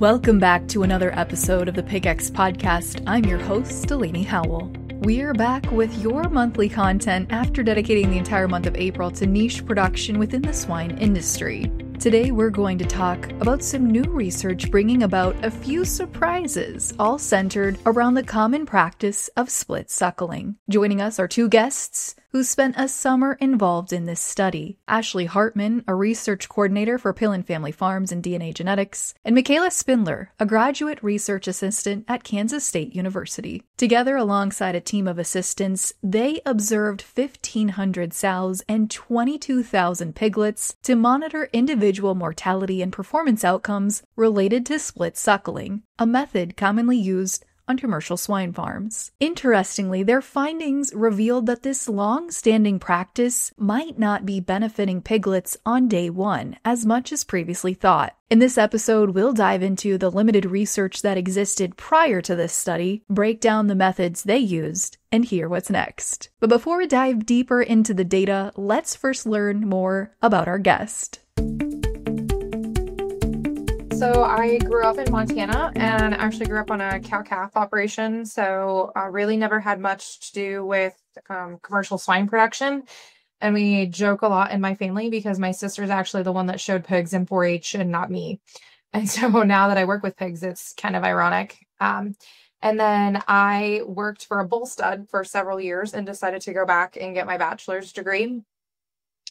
Welcome back to another episode of the PigX podcast. I'm your host, Delaney Howell. We're back with your monthly content after dedicating the entire month of April to niche production within the swine industry. Today, we're going to talk about some new research bringing about a few surprises, all centered around the common practice of split suckling. Joining us are two guests who spent a summer involved in this study. Ashley Hartman, a research coordinator for Pillen Family Farms and DNA Genetics, and Mikayla Spinler, a graduate research assistant at Kansas State University. Together, alongside a team of assistants, they observed 1,500 sows and 22,000 piglets to monitor individual mortality and performance outcomes related to split suckling, a method commonly used on commercial swine farms. Interestingly, their findings revealed that this long-standing practice might not be benefiting piglets on day one as much as previously thought. In this episode, we'll dive into the limited research that existed prior to this study, break down the methods they used, and hear what's next. But before we dive deeper into the data, let's first learn more about our guest. So I grew up in Montana and actually grew up on a cow-calf operation. So I really never had much to do with commercial swine production. And we joke a lot in my family because my sister's actually the one that showed pigs in 4-H and not me. And so now that I work with pigs, it's kind of ironic. And then I worked for a bull stud for several years and decided to go back and get my bachelor's degree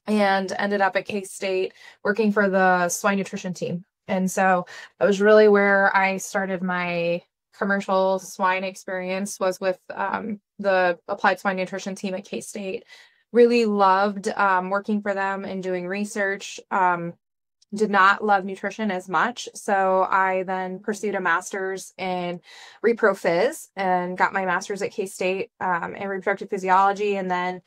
and ended up at K-State working for the swine nutrition team. And so that was really where I started my commercial swine experience, was with the applied swine nutrition team at K-State. Really loved working for them and doing research. Did not love nutrition as much. So I then pursued a master's in repro-phys and got my master's at K-State in reproductive physiology, and then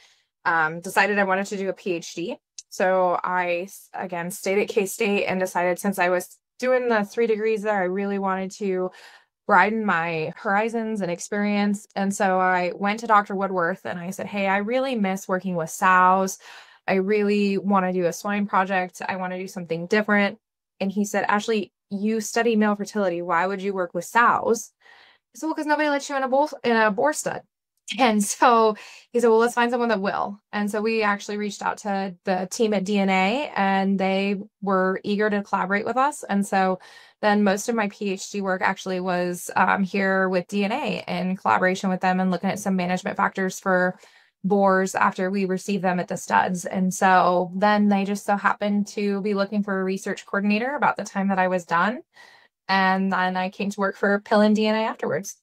decided I wanted to do a PhD. So I, again, stayed at K-State and decided, since I was doing the 3 degrees there, I really wanted to broaden my horizons and experience. And so I went to Dr. Woodworth and I said, hey, I really miss working with sows. I really want to do a swine project. I want to do something different. And he said, Ashley, you study male fertility. Why would you work with sows? I said, well, because nobody lets you in a boar stud. And so he said, well, let's find someone that will. And so we actually reached out to the team at DNA and they were eager to collaborate with us. And so then most of my PhD work actually was here with DNA in collaboration with them and looking at some management factors for boars after we received them at the studs. And so then they just so happened to be looking for a research coordinator about the time that I was done. And then I came to work for Pillen DNA afterwards.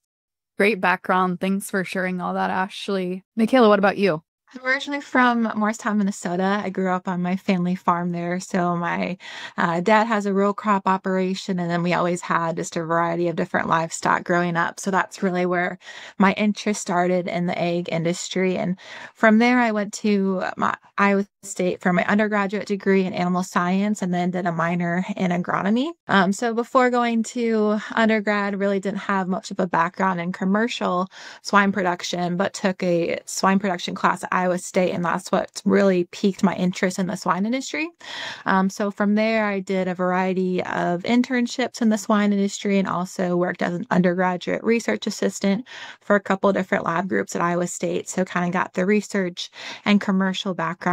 Great background. Thanks for sharing all that, Ashley. Mikayla, what about you? I'm originally from Morristown, Minnesota. I grew up on my family farm there. So my dad has a row crop operation, and then we always had just a variety of different livestock growing up. So that's really where my interest started in the egg industry. And from there, I went to Iowa State for my undergraduate degree in animal science, and then did a minor in agronomy. So before going to undergrad, really didn't have much of a background in commercial swine production, but took a swine production class at Iowa State, and that's what really piqued my interest in the swine industry. So from there, I did a variety of internships in the swine industry and also worked as an undergraduate research assistant for a couple of different lab groups at Iowa State. So kind of got the research and commercial background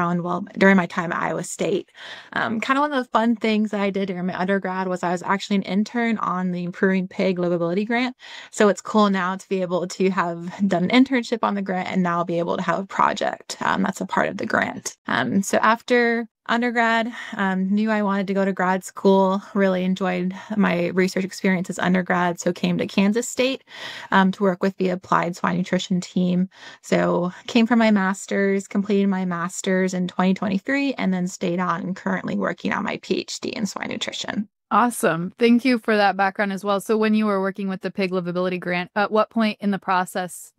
during my time at Iowa State. Kind of one of the fun things that I did during my undergrad was I was actually an intern on the Improving Pig Livability Grant. So it's cool now to be able to have done an internship on the grant and now be able to have a project that's a part of the grant. So after undergrad, knew I wanted to go to grad school, really enjoyed my research experience as undergrad, so came to Kansas State to work with the applied swine nutrition team. So came from my master's, completed my master's in 2023, and then stayed on and currently working on my PhD in swine nutrition. Awesome. Thank you for that background as well. So when you were working with the Pig Livability Grant, at what point in the process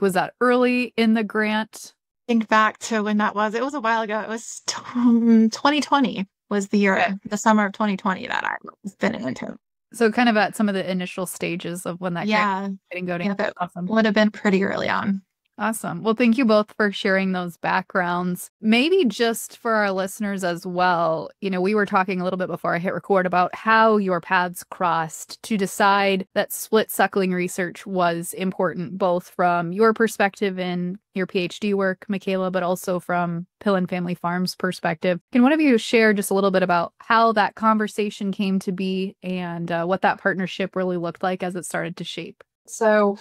was that early in the grant? Think back to when that was. It was a while ago. It was 2020 was the year, okay. The summer of 2020 that I've been an intern. So kind of at some of the initial stages of when that grant didn't go to. That awesome. Would have been pretty early on. Awesome. Well, thank you both for sharing those backgrounds. Maybe just for our listeners as well, we were talking a little bit before I hit record about how your paths crossed to decide that split suckling research was important, both from your perspective in your PhD work, Mikayla, but also from Pillen Family Farms perspective. Can one of you share just a little bit about how that conversation came to be and what that partnership really looked like as it started to shape? So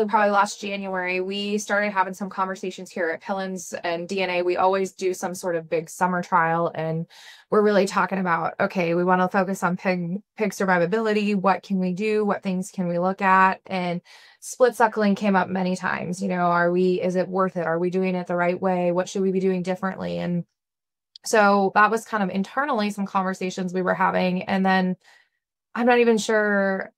probably last January, we started having some conversations here at Pillens and DNA. We always do some sort of big summer trial, and we're really talking about, okay, we want to focus on pig survivability. What can we do? What things can we look at? And split suckling came up many times. Is it worth it? Are we doing it the right way? What should we be doing differently? And so that was kind of internally some conversations we were having. And then I'm not even sure,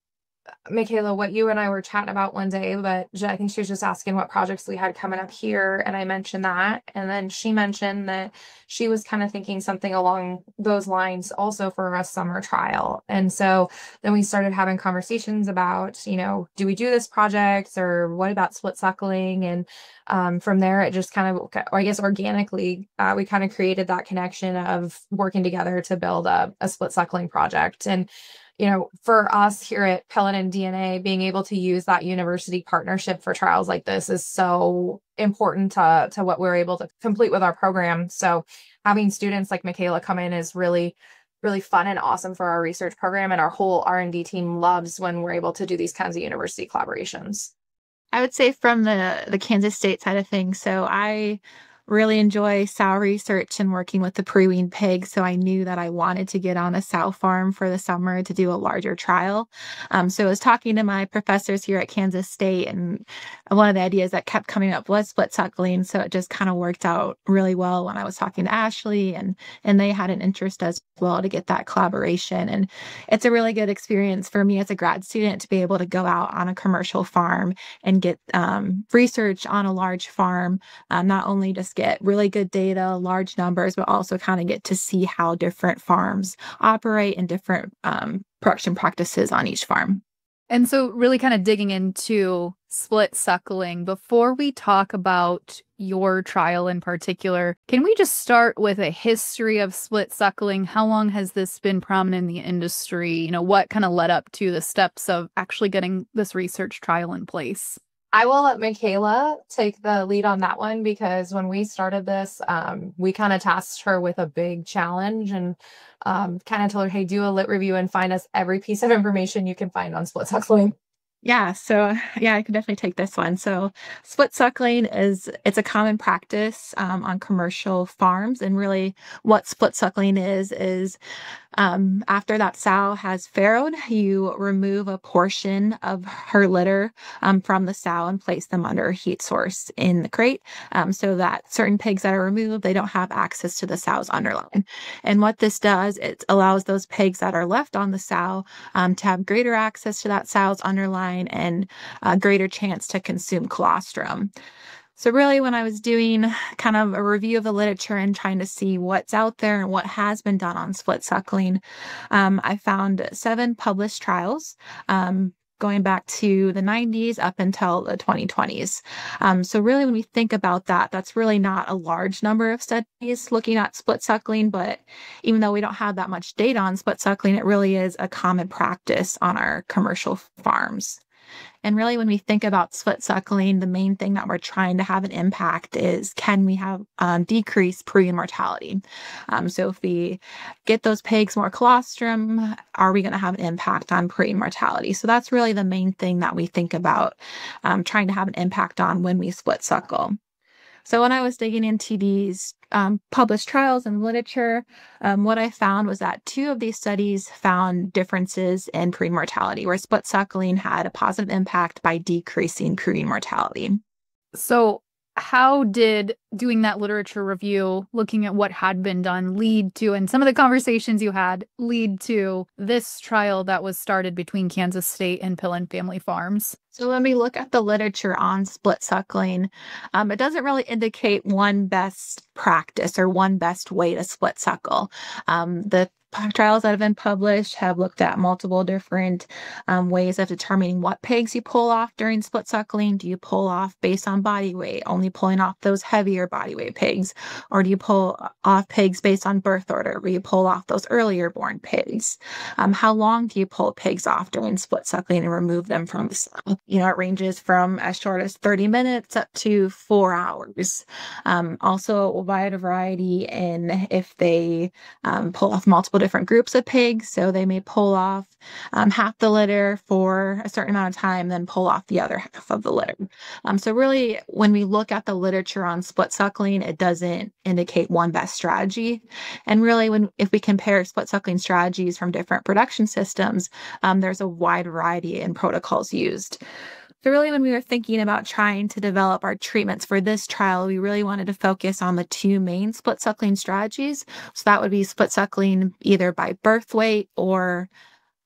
Mikayla, what you and I were chatting about one day, but I think she was just asking what projects we had coming up here. And I mentioned that. And then she mentioned that she was kind of thinking something along those lines also for a summer trial. And so then we started having conversations about, do we do this project or what about split suckling? And from there, it just kind of, or I guess organically, we kind of created that connection of working together to build a split suckling project. And for us here at Pillen and DNA, being able to use that university partnership for trials like this is so important to what we're able to complete with our program. So having students like Mikayla come in is really, really fun and awesome for our research program. And our whole R&D team loves when we're able to do these kinds of university collaborations. I would say from the Kansas State side of things. So I really enjoy sow research and working with the pre-weaned pigs. So I knew that I wanted to get on a sow farm for the summer to do a larger trial. So I was talking to my professors here at Kansas State, and one of the ideas that kept coming up was split suckling. So it just kind of worked out really well when I was talking to Ashley, and they had an interest as well to get that collaboration. And it's a really good experience for me as a grad student to be able to go out on a commercial farm and get research on a large farm, not only just get really good data, large numbers, but also kind of get to see how different farms operate and different production practices on each farm. And so really kind of digging into split suckling, before we talk about your trial in particular, can we just start with a history of split suckling? How long has this been prominent in the industry? What kind of led up to the steps of actually getting this research trial in place? I will let Mikayla take the lead on that one, because when we started this, we kind of tasked her with a big challenge and kind of told her, hey, do a lit review and find us every piece of information you can find on split suckling. Yeah, so I could definitely take this one. So split suckling it's a common practice on commercial farms. And really what split suckling is after that sow has farrowed, you remove a portion of her litter from the sow and place them under a heat source in the crate, so that certain pigs that are removed, they don't have access to the sow's underline. And what this does, it allows those pigs that are left on the sow to have greater access to that sow's underline and a greater chance to consume colostrum. So really, when I was doing kind of a review of the literature and trying to see what's out there and what has been done on split suckling, I found 7 published trials going back to the 90s up until the 2020s. So really, when we think about that, that's really not a large number of studies looking at split suckling, but even though we don't have that much data on split suckling, it really is a common practice on our commercial farms. And really, when we think about split suckling, the main thing that we're trying to have an impact is, can we have decreased pre-wean mortality? So if we get those pigs more colostrum, are we going to have an impact on pre-wean mortality? So that's really the main thing that we think about trying to have an impact on when we split suckle. So when I was digging into these published trials and literature, what I found was that 2 of these studies found differences in pre-wean mortality, where split suckling had a positive impact by decreasing pre-wean mortality. So how did doing that literature review, looking at what had been done, lead to, and some of the conversations you had lead to this trial that was started between Kansas State and Pillen Family Farms? So when we look at the literature on split suckling, it doesn't really indicate one best practice or one best way to split suckle. The trials that have been published have looked at multiple different ways of determining what pigs you pull off during split suckling. Do you pull off based on body weight, only pulling off those heavier body weight pigs? Or do you pull off pigs based on birth order, where you pull off those earlier born pigs? How long do you pull pigs off during split suckling and remove them from the cell? It ranges from as short as 30 minutes up to 4 hours. Also, a wide variety in if they pull off multiple different groups of pigs. So they may pull off half the litter for a certain amount of time, then pull off the other half of the litter. So really, when we look at the literature on split suckling, it doesn't indicate one best strategy. And really, if we compare split suckling strategies from different production systems, there's a wide variety in protocols used. So really, when we were thinking about trying to develop our treatments for this trial, we really wanted to focus on the two main split suckling strategies. So that would be split suckling either by birth weight or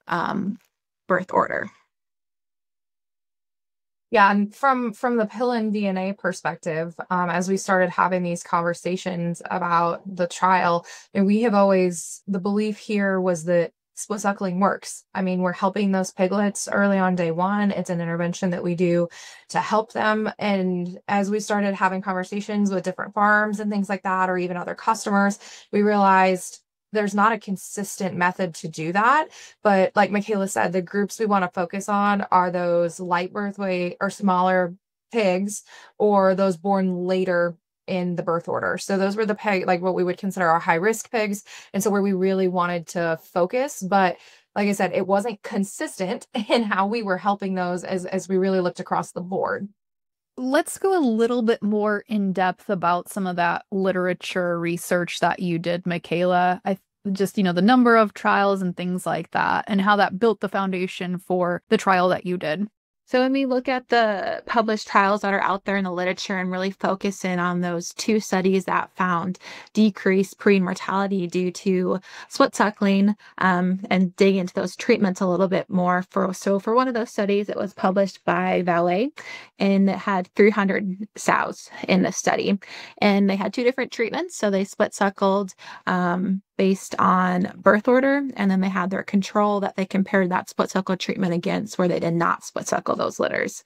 birth order. Yeah, and from the Pillen DNA perspective, as we started having these conversations about the trial, and we have always, the belief here was that split suckling works. I mean, we're helping those piglets early on day one. It's an intervention that we do to help them. And as we started having conversations with different farms and things like that, or even other customers, we realized there's not a consistent method to do that. But like Mikayla said, the groups we want to focus on are those light birth weight or smaller pigs, or those born later in the birth order. So those were the pig, like what we would consider our high risk pigs. And so where we really wanted to focus, but like I said, it wasn't consistent in how we were helping those as we really looked across the board. Let's go a little bit more in depth about some of that literature research that you did, Mikayla. The number of trials and things like that, and how that built the foundation for the trial that you did. So when we look at the published trials that are out there in the literature and really focus in on those two studies that found decreased preem mortality due to split suckling, and dig into those treatments a little bit more. For one of those studies, it was published by Valet, and it had 300 sows in the study. And they had two different treatments. So they split suckled based on birth order, and then they had their control that they compared that split suckle treatment against, where they did not split suckle those litters.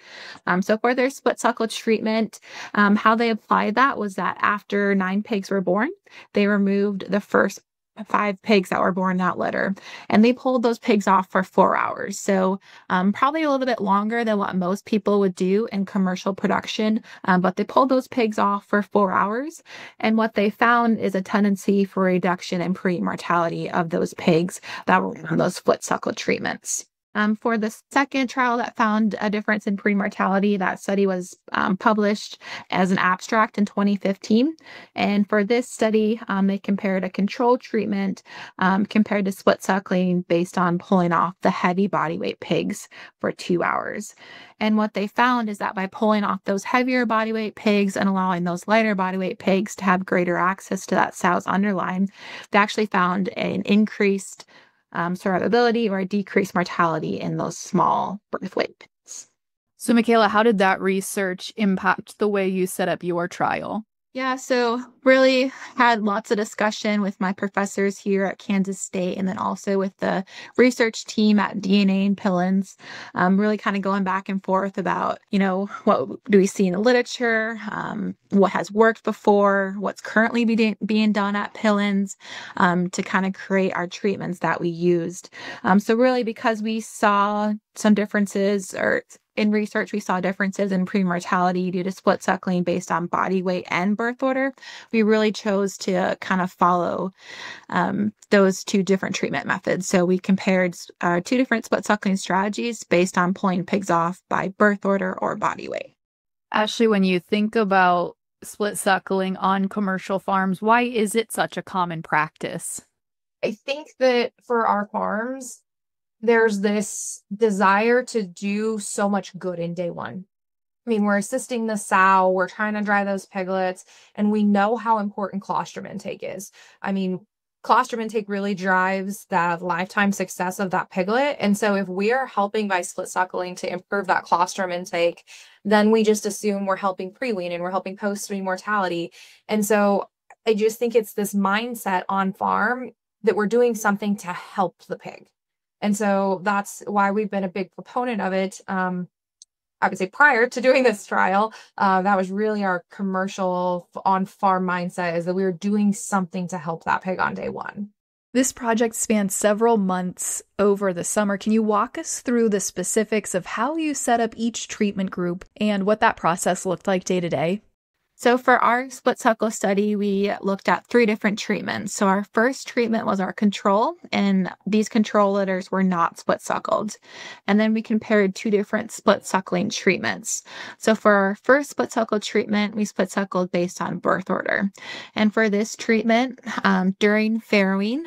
So for their split suckle treatment, how they applied that was that after 9 pigs were born, they removed the first 5 pigs that were born in that litter, and they pulled those pigs off for 4 hours. So probably a little bit longer than what most people would do in commercial production, but they pulled those pigs off for 4 hours. And what they found is a tendency for reduction in pre-mortality of those pigs that were on those split suckle treatments. For the second trial that found a difference in pre-mortality, that study was published as an abstract in 2015. And for this study, they compared a control treatment compared to split suckling based on pulling off the heavy body weight pigs for 2 hours. And what they found is that by pulling off those heavier body weight pigs and allowing those lighter body weight pigs to have greater access to that sow's underline, they actually found an increased survivability or a decreased mortality in those small birth weight pigs. So Mikayla, how did that research impact the way you set up your trial? Yeah, so really had lots of discussion with my professors here at Kansas State, and then also with the research team at DNA and Pillens, really kind of going back and forth about, what do we see in the literature, what has worked before, what's currently being done at Pillens, to kind of create our treatments that we used. So really, because we saw some differences, or in research, we saw differences in pre-mortality due to split suckling based on body weight and birth order, we really chose to kind of follow those two different treatment methods. So we compared 2 different split suckling strategies based on pulling pigs off by birth order or body weight. Ashley, when you think about split suckling on commercial farms, why is it such a common practice? I think that for our farms, there's this desire to do so much good in day one. I mean, we're assisting the sow, we're trying to dry those piglets, and we know how important colostrum intake is. I mean, colostrum intake really drives the lifetime success of that piglet. And so if we are helping by split suckling to improve that colostrum intake, then we just assume we're helping pre-wean and we're helping post-wean mortality. And so I just think it's this mindset on farm that we're doing something to help the pig. And so that's why we've been a big proponent of it. I would say prior to doing this trial, that was really our commercial on farm mindset, is that we were doing something to help that pig on day one. This project spanned several months over the summer. Can you walk us through the specifics of how you set up each treatment group and what that process looked like day to day? So for our split suckle study, we looked at 3 different treatments. So our first treatment was our control, and these control litters were not split suckled. And then we compared 2 different split suckling treatments. So for our first split suckle treatment, we split suckled based on birth order. And for this treatment, during farrowing,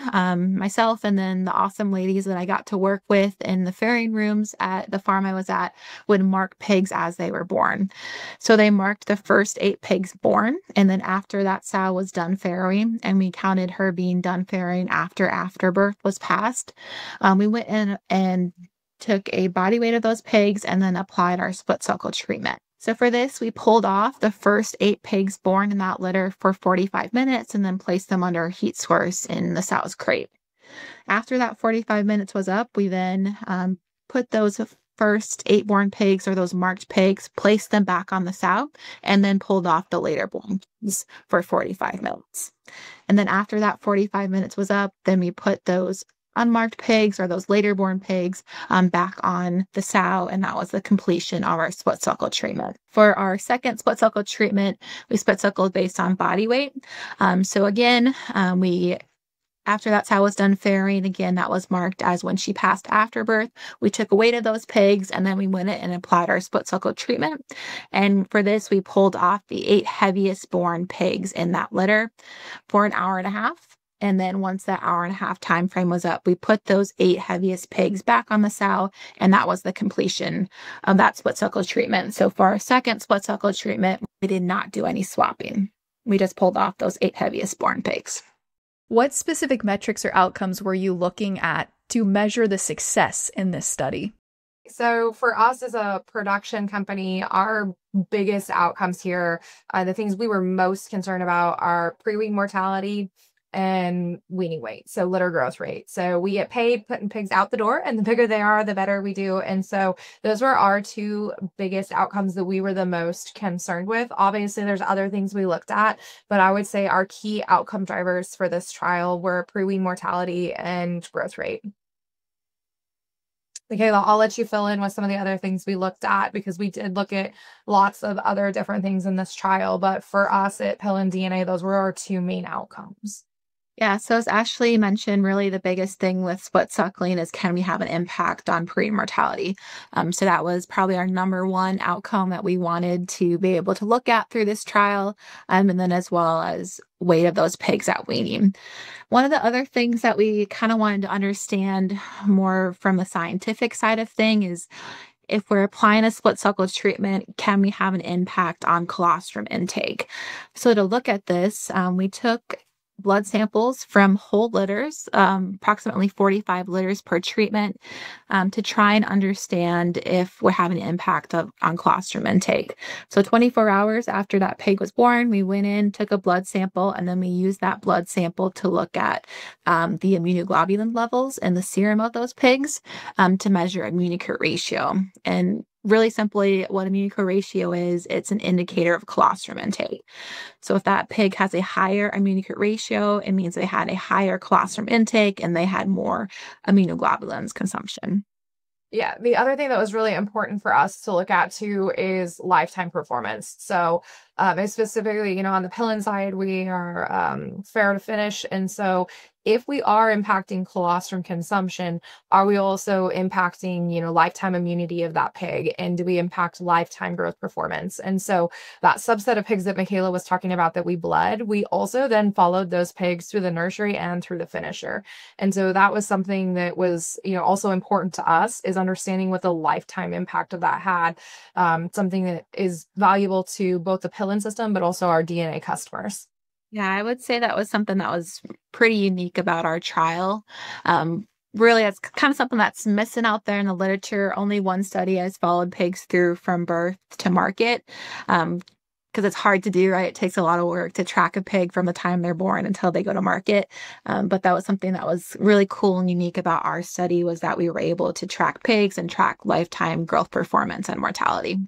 myself and then the awesome ladies that I got to work with in the farrowing rooms at the farm I was at would mark pigs as they were born. So they marked the first 8 pigs born, and then after that sow was done farrowing, and we counted her being done farrowing after birth was passed, we went in and took a body weight of those pigs and then applied our split suckle treatment. So for this, we pulled off the first 8 pigs born in that litter for 45 minutes and then placed them under a heat source in the sow's crate. After that 45 minutes was up, we then put those first 8 born pigs, or those marked pigs, placed them back on the sow, and then pulled off the later born pigs for 45 minutes. And then after that 45 minutes was up, then we put those unmarked pigs, or those later born pigs, back on the sow, and that was the completion of our split suckle treatment. For our second split suckle treatment, we split suckled based on body weight. So again, after that sow was done farrowing, again, that was marked as when she passed after birth. We took a weight of those pigs, and then we went in and applied our split suckle treatment. And for this, we pulled off the 8 heaviest born pigs in that litter for an hour and a half. And then once that hour and a half time frame was up, we put those 8 heaviest pigs back on the sow, and that was the completion of that split suckle treatment. So for our second split suckle treatment, we did not do any swapping. We just pulled off those 8 heaviest born pigs. What specific metrics or outcomes were you looking at to measure the success in this study? So for us as a production company, our biggest outcomes here, the things we were most concerned about are pre-wean mortality and weaning weight, so litter growth rate. So we get paid putting pigs out the door, and the bigger they are, the better we do. And so those were our 2 biggest outcomes that we were the most concerned with. Obviously, there's other things we looked at, but I would say our key outcome drivers for this trial were pre-wean mortality and growth rate. Mikayla, I'll let you fill in with some of the other things we looked at, because we did look at lots of other different things in this trial. But for us at Pillen DNA, those were our 2 main outcomes. Yeah, so as Ashley mentioned, really the biggest thing with split suckling is, can we have an impact on pre-mortality? So that was probably our number 1 outcome that we wanted to be able to look at through this trial, and then as well as weight of those pigs at weaning. One of the other things that we kind of wanted to understand more from the scientific side of thing is, if we're applying a split suckle treatment, can we have an impact on colostrum intake? So to look at this, we took blood samples from whole litters, approximately 45 litters per treatment, to try and understand if we're having an impact on colostrum intake. So 24 hours after that pig was born, we went in, took a blood sample, and then we used that blood sample to look at the immunoglobulin levels in the serum of those pigs, to measure immunocure ratio. And really simply, what immunocure ratio is, it's an indicator of colostrum intake. So if that pig has a higher immunocure ratio, it means they had a higher colostrum intake and they had more immunoglobulins consumption. Yeah, the other thing that was really important for us to look at too is lifetime performance. So specifically, on the Pillen side, we are fair to finish. And so if we are impacting colostrum consumption, are we also impacting, lifetime immunity of that pig? And do we impact lifetime growth performance? And so that subset of pigs that Mikayla was talking about that we bled, we also then followed those pigs through the nursery and through the finisher. And so that was something that was, also important to us, is understanding what the lifetime impact of that had, something that is valuable to both the Pillen system, but also our DNA customers. Yeah, I would say that was something that was pretty unique about our trial. Really, it's kind of something that's missing out there in the literature. Only one study has followed pigs through from birth to market. because it's hard to do, right? It takes a lot of work to track a pig from the time they're born until they go to market. But that was something that was really cool and unique about our study, was that we were able to track pigs and track lifetime growth performance and mortality.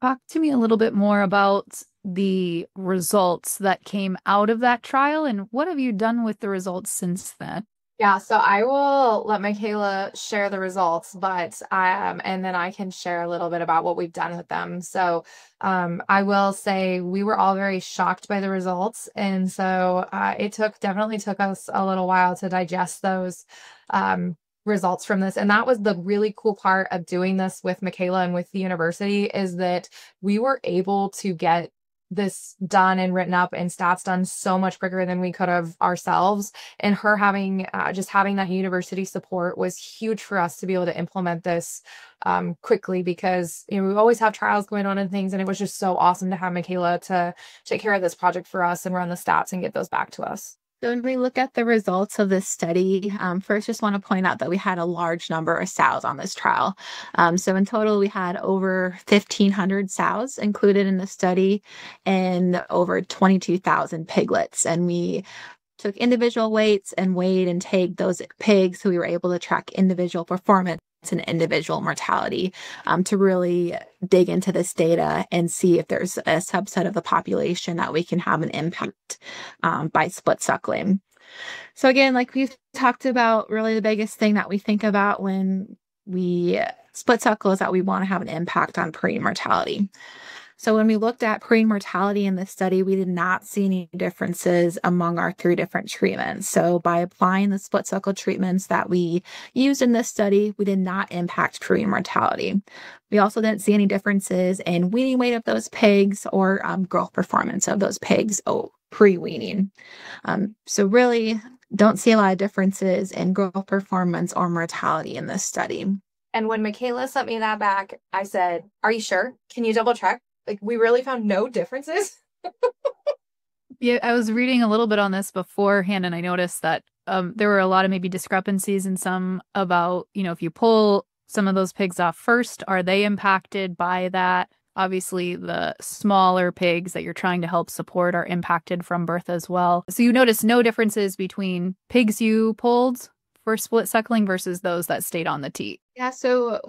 Talk to me a little bit more about the results that came out of that trial, and what have you done with the results since then? Yeah, so I will let Mikayla share the results, but and then I can share a little bit about what we've done with them. So I will say we were all very shocked by the results, and so it definitely took us a little while to digest those results from this. And that was the really cool part of doing this with Mikayla and with the university, is that we were able to get this done and written up and stats done so much quicker than we could have ourselves. And her having just having that university support was huge for us to be able to implement this quickly, because we always have trials going on and things, and it was just so awesome to have Mikayla to take care of this project for us and run the stats and get those back to us. So when we look at the results of this study, first just want to point out that we had a large number of sows on this trial. So in total, we had over 1,500 sows included in the study and over 22,000 piglets. And we took individual weights and weighed and tagged those pigs, so we were able to track individual performance and individual mortality, to really dig into this data and see if there's a subset of the population that we can have an impact by split suckling. So again, like we've talked about, really the biggest thing that we think about when we split suckle is that we want to have an impact on prenatal mortality. So when we looked at prenatal mortality in this study, we did not see any differences among our 3 different treatments. So by applying the split suckle treatments that we used in this study, we did not impact prenatal mortality. We also didn't see any differences in weaning weight of those pigs or growth performance of those pigs pre-weaning. So really don't see a lot of differences in growth performance or mortality in this study. And when Mikayla sent me that back, I said, "Are you sure? Can you double check? Like, we really found no differences?" Yeah, I was reading a little bit on this beforehand, and I noticed that there were a lot of maybe discrepancies in some about, if you pull some of those pigs off first, are they impacted by that? Obviously, the smaller pigs that you're trying to help support are impacted from birth as well. So you noticed no differences between pigs you pulled for split suckling versus those that stayed on the teat. Yeah, so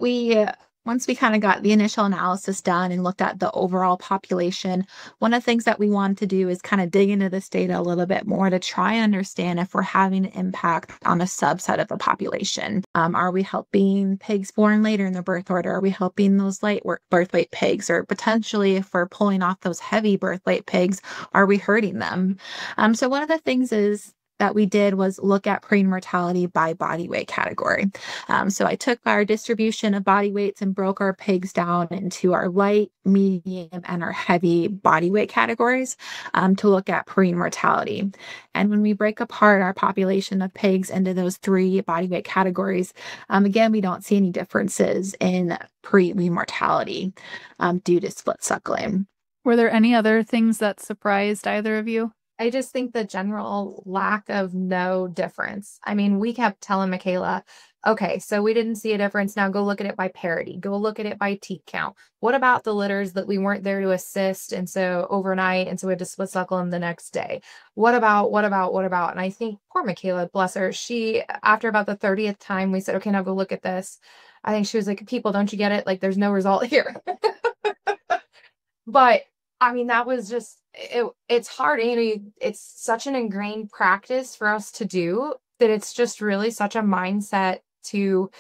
once we kind of got the initial analysis done and looked at the overall population, one of the things that we wanted to do is kind of dig into this data a little bit more to try and understand if we're having an impact on a subset of the population. Are we helping pigs born later in the birth order? Are we helping those light birth weight pigs? Or potentially, if we're pulling off those heavy birth weight pigs, are we hurting them? So one of the things that we did was look at prenatal mortality by body weight category. So I took our distribution of body weights and broke our pigs down into our light, medium, and our heavy body weight categories to look at prenatal mortality. And when we break apart our population of pigs into those 3 body weight categories, again, we don't see any differences in prenatal mortality due to split suckling. Were there any other things that surprised either of you? I just think the general lack of no difference. I mean, we kept telling Mikayla, okay, so we didn't see a difference. Now go look at it by parity. Go look at it by teat count. What about the litters that we weren't there to assist, and so overnight, and so we had to split suckle them the next day? What about? And I think poor Mikayla, bless her, she, after about the 30th time we said, okay, now go look at this, I think she was like, people, don't you get it? Like, there's no result here. But I mean, that was just, it's hard. It's such an ingrained practice for us to do that it's just really such a mindset to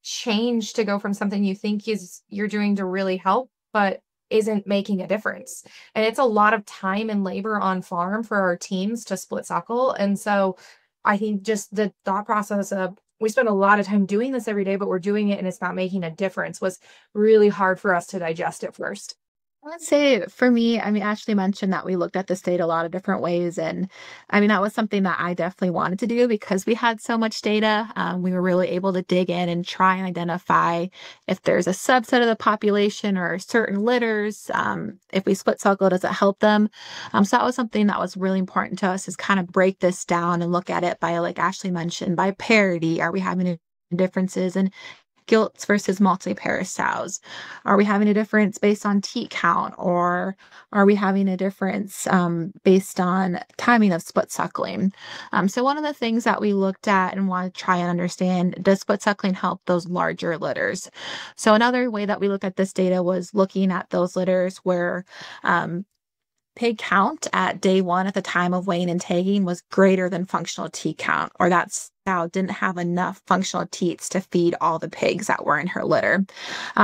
change, to go from something you think you're doing to really help, but isn't making a difference. And it's a lot of time and labor on farm for our teams to split suckle. And so I think just the thought process of, we spend a lot of time doing this every day, but we're doing it and it's not making a difference, was really hard for us to digest at first. I would say for me, I mean, Ashley mentioned that we looked at the state a lot of different ways. And I mean, that was something that I definitely wanted to do because we had so much data. We were really able to dig in and try and identify if there's a subset of the population or certain litters. If we split suckle, does it help them? So that was something that was really important to us, is kind of break this down and look at it by, like Ashley mentioned, by parity. Are we having differences in gilts versus multi-pair sows? Are we having a difference based on teat count, or are we having a difference based on timing of split suckling? So one of the things that we looked at and want to try and understand, does split suckling help those larger litters? So another way that we look at this data was looking at those litters where pig count at day 1 at the time of weighing and tagging was greater than functional teat count, or that sow didn't have enough functional teats to feed all the pigs that were in her litter.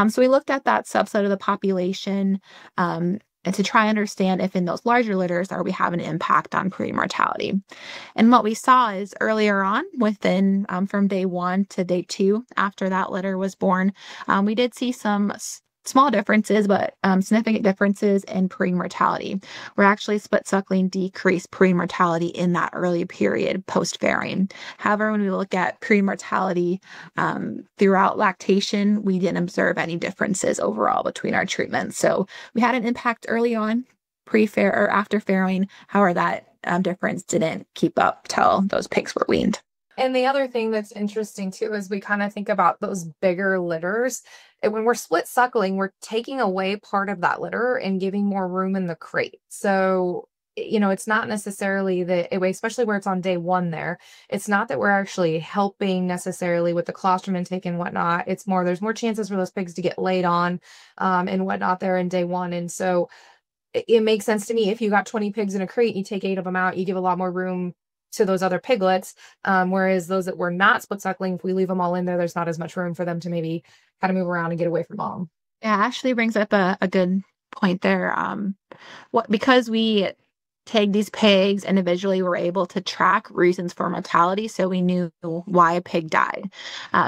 So we looked at that subset of the population and to try and understand if in those larger litters are we having an impact on pre-mortality. And what we saw is earlier on, within from day 1 to day 2 after that litter was born, we did see some small differences, but significant differences in pre-mortality, where actually split suckling decreased pre-mortality in that early period post-farrowing. However, when we look at pre-mortality throughout lactation, we didn't observe any differences overall between our treatments. So we had an impact early on, pre-fair or after farrowing. However, that difference didn't keep up till those pigs were weaned. And the other thing that's interesting too is we kind of think about those bigger litters. And when we're split suckling, we're taking away part of that litter and giving more room in the crate. So, it's not necessarily that, especially where it's on day 1 there, it's not that we're actually helping necessarily with the colostrum intake and whatnot. It's more, there's more chances for those pigs to get laid on and whatnot there in day 1. And so it makes sense to me. If you got 20 pigs in a crate, you take 8 of them out, you give a lot more room to those other piglets. Whereas those that were not split suckling, if we leave them all in there, there's not as much room for them to maybe kind of move around and get away from mom. Yeah, Ashley brings up a good point there. Because we tag these pigs individually, we're able to track reasons for mortality, so we knew why a pig died.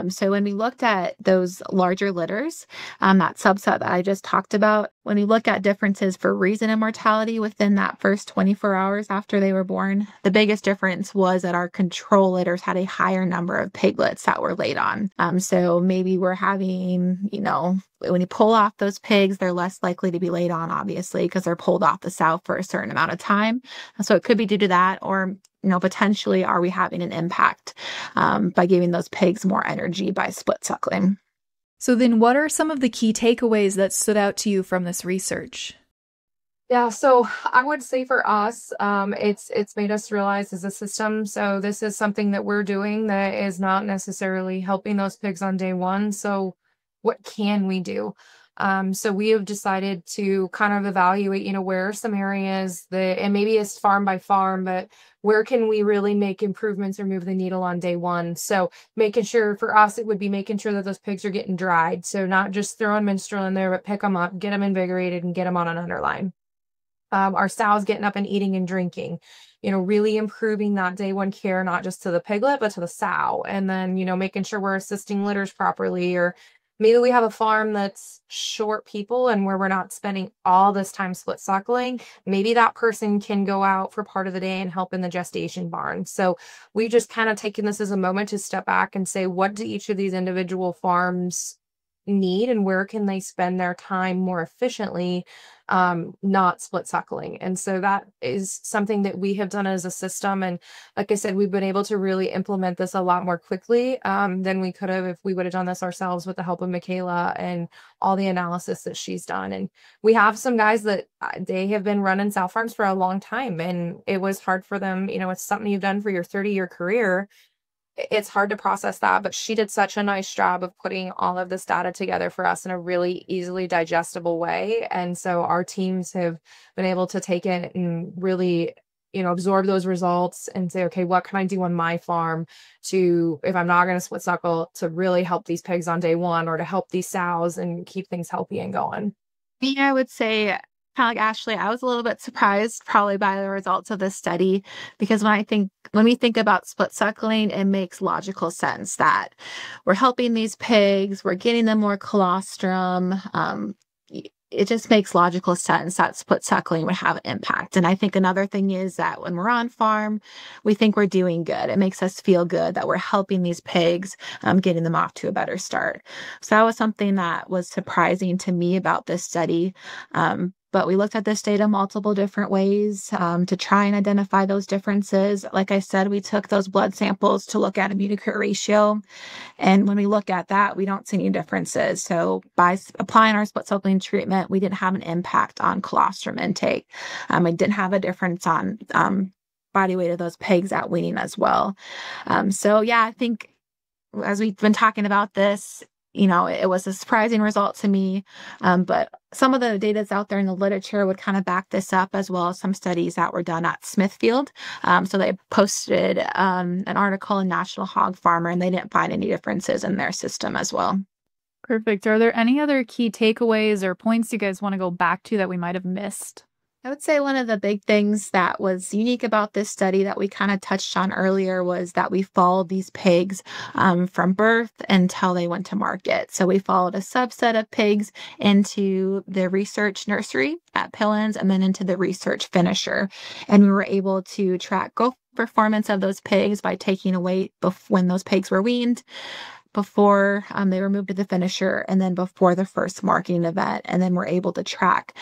So when we looked at those larger litters, that subset that I just talked about, when we look at differences for reason and mortality within that first 24 hours after they were born, the biggest difference was that our control litters had a higher number of piglets that were laid on. So maybe we're having, when you pull off those pigs, they're less likely to be laid on, obviously, because they're pulled off the sow for a certain amount of time. So it could be due to that, or potentially are we having an impact by giving those pigs more energy by split suckling? So then what are some of the key takeaways that stood out to you from this research? Yeah, so I would say for us, it's made us realize as a system. So this is something that we're doing that is not necessarily helping those pigs on day 1. So what can we do? So we have decided to kind of evaluate, where are some areas that, and maybe it's farm by farm, but where can we really make improvements or move the needle on day 1? So making sure, for us, it would be making sure that those pigs are getting dried. So not just throwing menstrual in there, but pick them up, get them invigorated, and get them on an underline. Our sows getting up and eating and drinking, really improving that day 1 care, not just to the piglet, but to the sow. And then, making sure we're assisting litters properly, or maybe we have a farm that's short people and where we're not spending all this time split suckling. Maybe that person can go out for part of the day and help in the gestation barn. So we've just kind of taken this as a moment to step back and say, what do each of these individual farms need and where can they spend their time more efficiently, not split suckling. And so that is something that we have done as a system. And like I said, we've been able to really implement this a lot more quickly than we could have if we would have done this ourselves with the help of Mikayla and all the analysis that she's done. And we have some guys that they have been running sow farms for a long time, and it was hard for them. It's something you've done for your 30-year career. It's hard to process that, but she did such a nice job of putting all of this data together for us in a really easily digestible way. And so our teams have been able to take it and really, absorb those results and say, okay, what can I do on my farm to, if I'm not going to split suckle, to really help these pigs on day 1 or to help these sows and keep things healthy and going. I would say, kind of like Ashley, I was a little bit surprised probably by the results of this study, because when we think about split suckling, it makes logical sense that we're helping these pigs, we're getting them more colostrum. It just makes logical sense that split suckling would have an impact. And I think another thing is that when we're on farm, we think we're doing good. It makes us feel good that we're helping these pigs, getting them off to a better start. So that was something that was surprising to me about this study. But we looked at this data multiple different ways to try and identify those differences. Like I said, we took those blood samples to look at immunocure ratio. And when we look at that, we don't see any differences. So by applying our split suckling treatment, we didn't have an impact on colostrum intake. We didn't have a difference on body weight of those pigs at weaning as well. So yeah, I think as we've been talking about this, it was a surprising result to me. But some of the data that's out there in the literature would kind of back this up, as well as some studies that were done at Smithfield. So they posted an article in National Hog Farmer, and they didn't find any differences in their system as well. Perfect. Are there any other key takeaways or points you guys want to go back to that we might have missed? I would say one of the big things that was unique about this study that we kind of touched on earlier was that we followed these pigs from birth until they went to market. So we followed a subset of pigs into the research nursery at Pillen's and then into the research finisher. And we were able to track growth performance of those pigs by taking a weight when those pigs were weaned, before they were moved to the finisher, and then before the first marketing event. And then we're able to track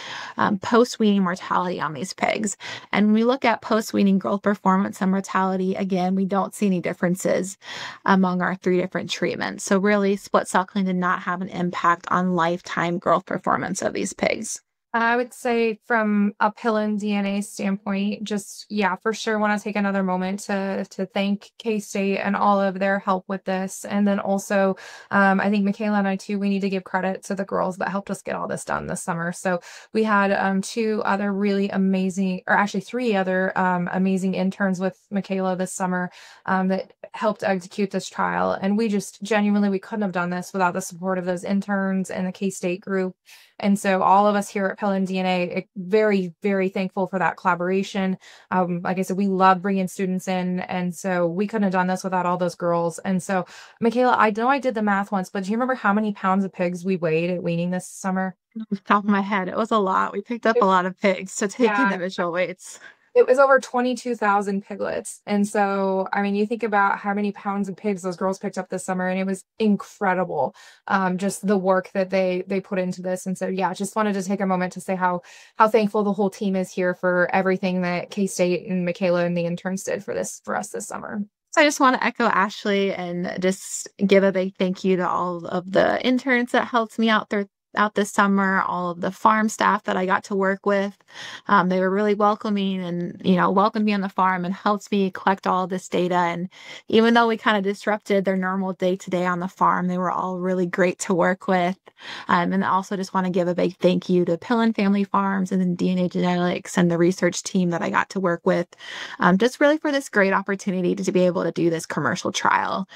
post-weaning mortality on these pigs. And when we look at post-weaning growth performance and mortality, again, we don't see any differences among our 3 different treatments. So really, split suckling did not have an impact on lifetime growth performance of these pigs. I would say from a Pillen DNA standpoint, just, yeah, for sure want to take another moment to thank K-State and all of their help with this. And then also, I think Mikayla and I too, we need to give credit to the girls that helped us get all this done this summer. So we had 2 other really amazing, or actually 3 other amazing interns with Mikayla this summer that helped execute this trial. And we just genuinely, we couldn't have done this without the support of those interns and the K-State group. And so all of us here at Pillen DNA, very, very thankful for that collaboration. Like I said, we love bringing students in. And so we couldn't have done this without all those girls. And so, Mikayla, I know I did the math once, but do you remember how many pounds of pigs we weighed at weaning this summer? Off the top of my head, it was a lot. We picked up a lot of pigs to take individual weights. It was over 22,000 piglets. And so, I mean, you think about how many pounds of pigs those girls picked up this summer, and it was incredible. Just the work that they put into this. And so, yeah, just wanted to take a moment to say how thankful the whole team is here for everything that K-State and Mikayla and the interns did for us this summer. So I just want to echo Ashley and just give a big thank you to all of the interns that helped me out this summer, all of the farm staff that I got to work with. They were really welcoming and, welcomed me on the farm and helped me collect all of this data. And even though we kind of disrupted their normal day-to-day on the farm, they were all really great to work with. And I also just want to give a big thank you to Pillen Family Farms and then DNA Genetics and the research team that I got to work with, just really for this great opportunity to be able to do this commercial trial.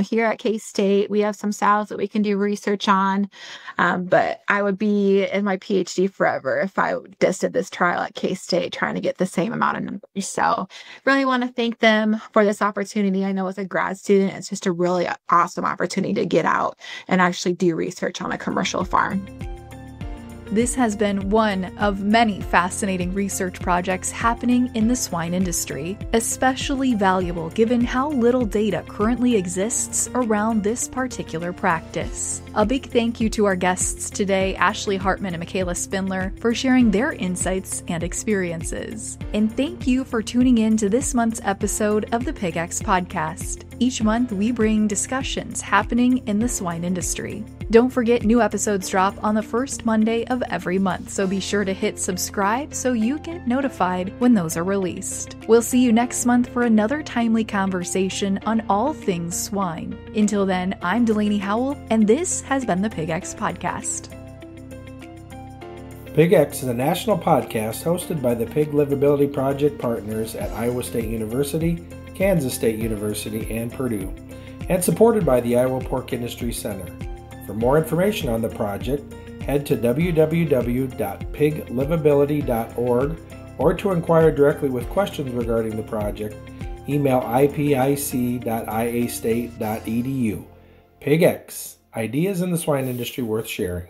Here at K-State, we have some sows that we can do research on. But I would be in my PhD forever if I just did this trial at K-State trying to get the same amount of numbers. So really want to thank them for this opportunity. I know as a grad student, it's just a really awesome opportunity to get out and actually do research on a commercial farm. This has been one of many fascinating research projects happening in the swine industry, especially valuable given how little data currently exists around this particular practice. A big thank you to our guests today, Ashley Hartman and Mikayla Spinler, for sharing their insights and experiences. And thank you for tuning in to this month's episode of the PigX podcast. Each month, we bring discussions happening in the swine industry. Don't forget, new episodes drop on the first Monday of every month, so be sure to hit subscribe so you get notified when those are released. We'll see you next month for another timely conversation on all things swine. Until then, I'm Delaney Howell, and this has been the PigX Podcast. PigX is a national podcast hosted by the Pig Livability Project partners at Iowa State University, Kansas State University, and Purdue, and supported by the Iowa Pork Industry Center. For more information on the project, head to www.piglivability.org, or to inquire directly with questions regarding the project, email ipic.iastate.edu. PigX, ideas in the swine industry worth sharing.